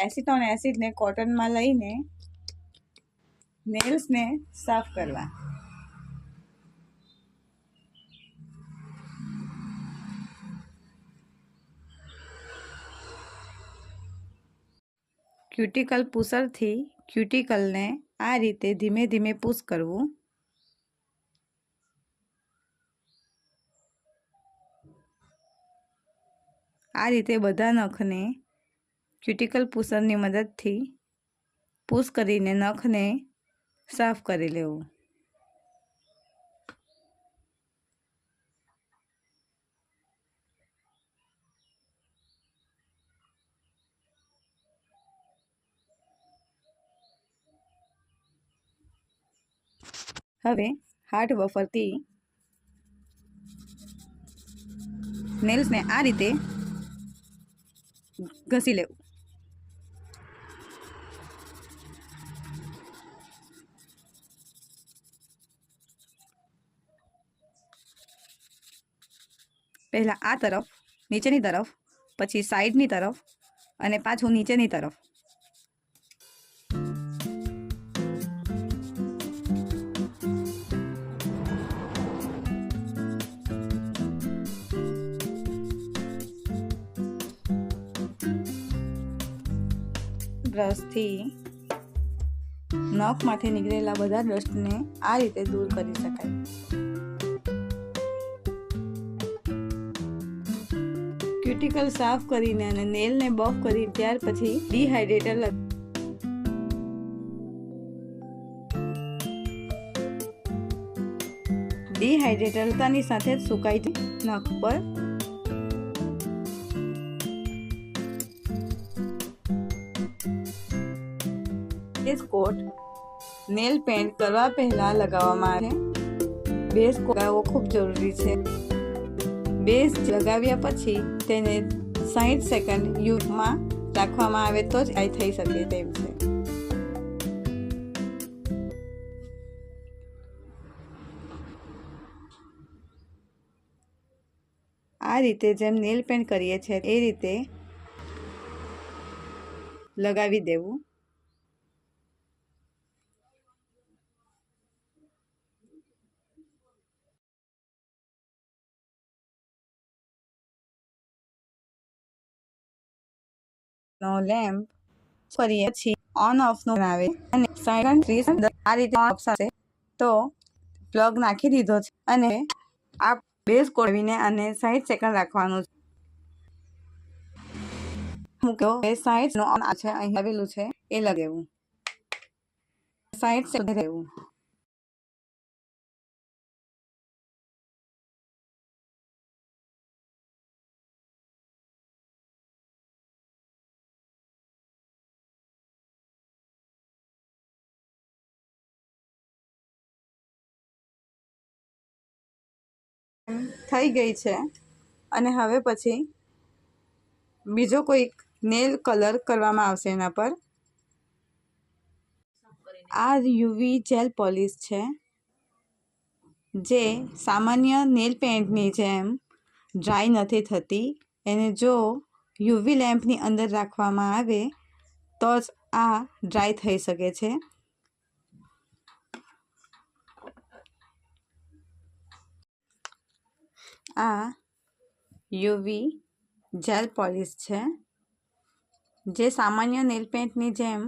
Acetone acid ने cotton में लईने नेल्स ने साफ करवा। क्यूटिकल पुसर थी क्यूटिकल ने आ रीते धीमे धीमे पुश करवू। आ रीते बधा नखने क्यूटिकल पुसर नी मदद थी पुश करीने नखने साफ करी लेवू। हवे हार्ड बफर थी नेल्स ने आ रीते घसी लेवू। पहला आ तरफ नीचेनी तरफ पछी साइडनी तरफ अने पाछू नीचेनी तरफ। ब्रश थी नख माथे निकळेला बधा डस्ट ने आ रीते दूर करी शकाय। क्यूटिकल साफ करीने अने नेल ने बफ करी त्यार पछी डिहाइड्रेटर डिहाइड्रेटर तानी साथे ज सुकाय छे नख पर। बेस कोट नेल पेंट करवा पहला लगावामां आवे छे। बेस कोट लगावવો खूब जरूरी छे। बेस लगाव्या पछी तेने 60 सेकंड यूज में राखवामां आवे तो ज आ थई शके तेम छे। आ रीते जेम नेल पेंट करीए छे ए रीते लगावी देवू। नो लैम्प करीए छी ऑन ऑफ नो आवे अने साइड 30 आ रीते ऑन ऑफ थशे तो प्लग नाखी दीधो छे अने आ बेस कोडवीने अने 60 सेकंड राखवानुं छे। मूक्यो ए साइड नो ऑन छे અહીં આવેલું છે એ લગાવ્યું 60 સેકન્ડ રહેવું। થઈ ગઈ છે અને હવે પછી બીજો કોઈ नेल कलर करवामां आवशे एना पर। आ यूवी जेल पॉलिश छे जे सामान्य नेल पेंटनी जेम ड्राय नथी थती। एने जो यूवी लेम्पनी अंदर राखवामां आवे तो ज आ ड्राय थई शके छे। आ यूवी जेल पॉलिश छे जे सामान्य नेल पेंटनी जेम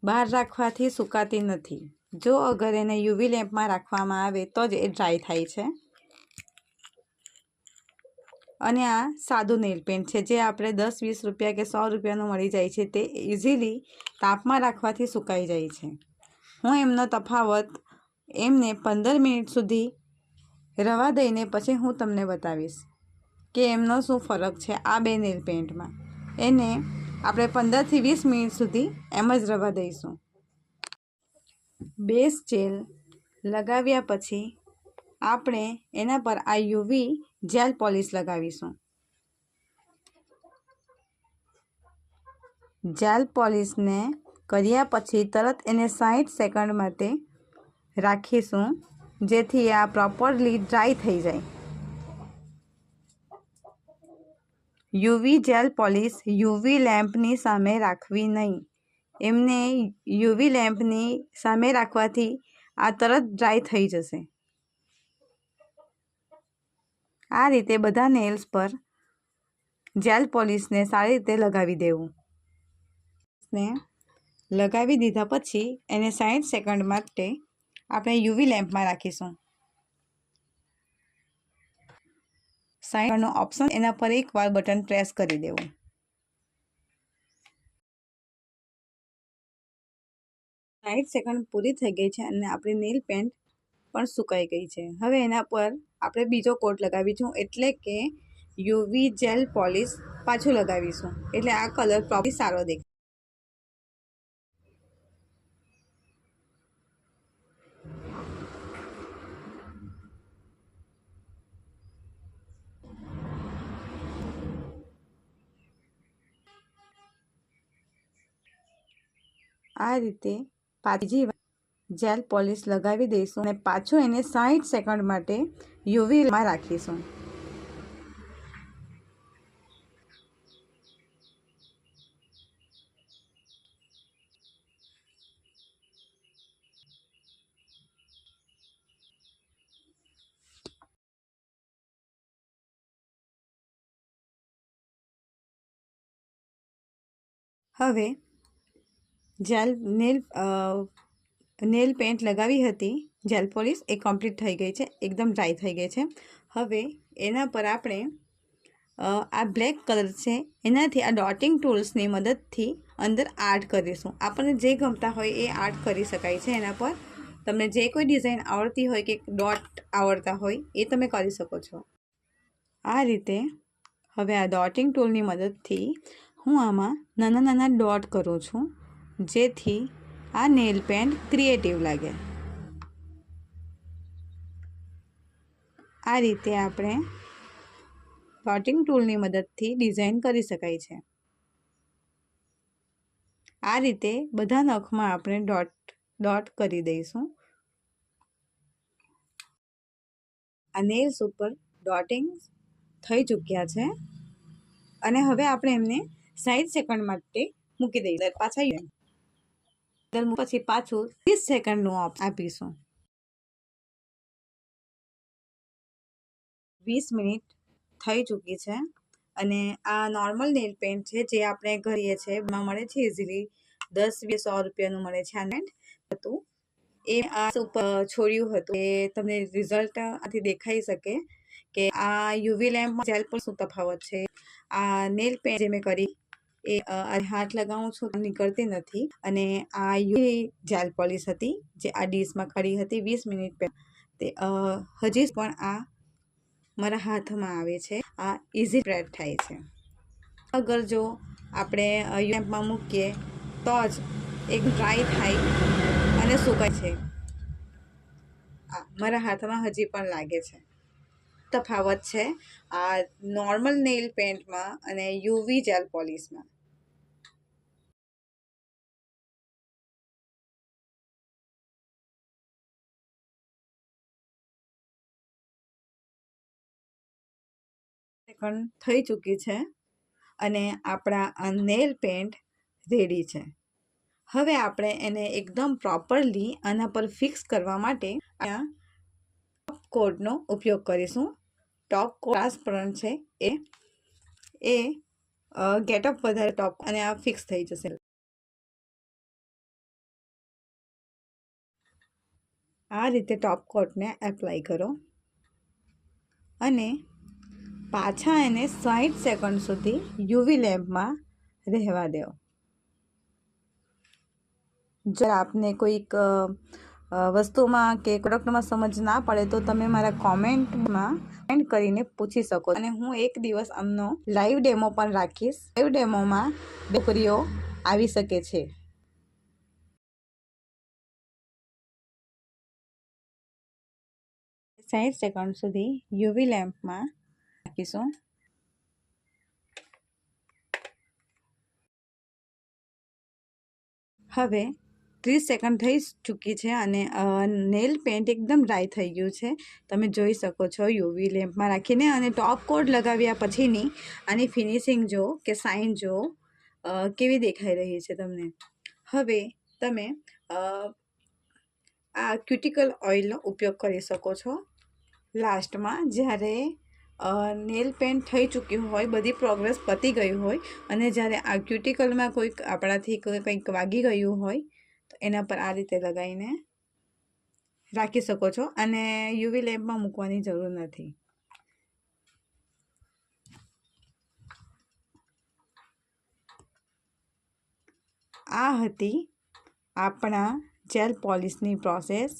बहार राखवाथी सुकाती नथी। जो अगर एने यूवी लेम्प में राखवामां आवे तो ज ए ड्राय थाय छे। अने आ सादू नेल पेंट छे जे आपणे 10-20 रुपया के 100 रुपयानुं मळी जाय छे। ते इजीली तापमां राखवाथी सुकाई जाय छे। हुं एमनो तफावत एमने 15 मिनिट सुधी रवा दईने पछी हुं तमने बतावीश के एमनो शुं फरक छे आ बे नेल पेंट में। एने આપણે 15 થી 20 મિનિટ સુધી એમ જ રવા દઈશું। બેઝ જેલ લગાવ્યા પછી આપણે એના પર આ યુવી જેલ પોલિશ લગાવીશું। જેલ પોલિશને કર્યા પછી તરત એને 60 સેકન્ડ માટે રાખીશું જેથી આ પ્રોપરલી ડ્રાય થઈ જાય। યુવી જેલ પોલિશ યુવી લેમ્પની સામે રાખવી નહીં. એમને યુવી લેમ્પની સામે રાખવાથી આ તરત ડ્રાય થઈ જશે. આ રીતે બધા નેલ્સ પર જેલ પોલિશને સારી રીતે લગાવી દેવું. ને લગાવી દીધા પછી એને 60 સેકન્ડ માટે આપણે યુવી લેમ્પમાં રાખીશું. 60નો ઓપ્શન એના પર એકવાર બટન પ્રેસ કરી દેવું. સાઠ સેકન્ડ પૂરી થઈ ગઈ છે અને આપણી નેલ પેન્ટ પણ સુકાઈ ગઈ છે. હવે એના પર આપણે બીજો કોટ લગાવીશું, એટલે કે યુવી જેલ પોલિશ પાછું લગાવીશું, એટલે આ કલર પ્રોપરલી સારો દેખાય. આ રીતે પાછી જેલ પોલિશ લગાવી દઈશું અને પાછું એને 60 સેકન્ડ માટે યુવીમાં રાખીશું. હવે જેલ નેલ પેન્ટ લગાવી હતી જેલ પોલિશ એ કમ્પ્લીટ થઈ ગઈ છે, એકદમ ડ્રાય થઈ ગઈ છે. હવે એના પર આપણે આ બ્લેક કલર છે એનાથી આ ડોટિંગ ટૂલ્સની મદદથી અંદર આર્ટ કરીશું. આપણને જે ગમતા હોય એ આર્ટ કરી શકાય છે. એના પર તમને જે કોઈ ડિઝાઇન આવડતી હોય કે ડોટ આવડતા હોય એ તમે કરી શકો છો. આ રીતે હવે આ ડોટિંગ ટૂલની મદદથી હું આમાં નાના નાના ડોટ કરું છું, જેથી આ નેલ પેન્ટ ક્રિએટિવ લાગે. આ રીતે આપણે ડોટિંગ ટૂલની મદદથી ડિઝાઇન કરી શકાય છે. આ રીતે બધા નખમાં આપણે ડોટ કરી દઈશું. આ નેલ્સ ઉપર ડોટિંગ થઈ ચૂક્યા છે અને હવે આપણે એમને 60 સેકન્ડ માટે મૂકી દઈએ. પછી પાછું 30 સેકન્ડનું આપીશું. 20 મિનિટ થઈ ચૂકી છે અને આ નોર્મલ નેલ પેન્ટ છે જે આપણે કરીએ છીએ એમાં મળે છે ઇઝીલી 10-100 રૂપિયાનું મળે છે. આ પેન્ટ હતું એ આ ઉપર છોડ્યું હતું એ તમને રિઝલ્ટ આથી દેખાઈ શકે કે આ યુવી લેમ્પમાં જેલ પર શું તફાવત છે. આ નેલ પેન્ટ જે મેં કરી એ હાથ લગાવું છું નીકળતી નથી અને આ યુવી જેલ પોલિશ હતી જે આ ડીશમાં કરી હતી 20 મિનિટ પહેલાં તે હજી પણ આ મારા હાથમાં આવે છે. આ ઇઝી સ્પ્રેડ થાય છે. અગર જો આપણે લેમ્પમાં મૂકીએ તો જ એક ડ્રાય થાય અને સુકાય છે. મારા હાથમાં હજી પણ લાગે છે. તફાવત છે આ નોર્મલ નેલ પેન્ટમાં અને યુવી જેલ પોલિશમાં. સેકન્ડ થઈ ચૂકી છે અને આપણા આ નેલ પેન્ટ રેડી છે. હવે આપણે એને એકદમ પ્રોપરલી આના પર ફિક્સ કરવા માટે ટોપ કોટનો ઉપયોગ કરીશું. ટોપ કોટ ટ્રાન્સપરન્ટ છે એ ગેટઅપ વધારે ટોપ અને આ ફિક્સ થઈ જશે. આ રીતે ટોપ કોટને એપ્લાય કરો અને પાછા એને 60 સેકન્ડ સુધી યુવી લેમ્પમાં રહેવા દો. જો આપને કોઈક વસ્તુમાં કે પ્રોડક્ટમાં સમજ ના પડે તો તમે મારા કોમેન્ટમાં કમેન્ટ કરીને પૂછી શકો અને હું એક દિવસ આમનો લાઈવ ડેમો પણ રાખીશ. લાઈવ ડેમોમાં છોકરીઓ આવી શકે છે. સાઠ સેકન્ડ સુધી યુવી લેમ્પમાં રાખીશું. હવે 30 સેકન્ડ થઈ ચૂકી છે અને નેલ પેન્ટ એકદમ ડ્રાય થઈ ગયું છે. તમે જોઈ શકો છો યુવી લેમ્પમાં રાખીને. અને ટોપ કોટ લગાવ્યા પછીની આની ફિનિશિંગ જો કે સાઇન જો કેવી દેખાઈ રહી છે તમને. હવે તમે આ ક્યુટિકલ ઓઇલનો ઉપયોગ કરી શકો છો લાસ્ટમાં, જ્યારે નેલ પેન્ટ થઈ ચૂક્યું હોય, બધી પ્રોગ્રેસ પતી ગઈ હોય અને જ્યારે આ ક્યુટિકલમાં કોઈક આપણાથી કંઈક વાગી ગયું હોય તો એના પર આ રીતે લગાવીને રાખી શકો છો અને યુવી લેમ્પમાં મૂકવાની જરૂર નથી. આ હતી આપણા જેલ પોલિશની પ્રોસેસ.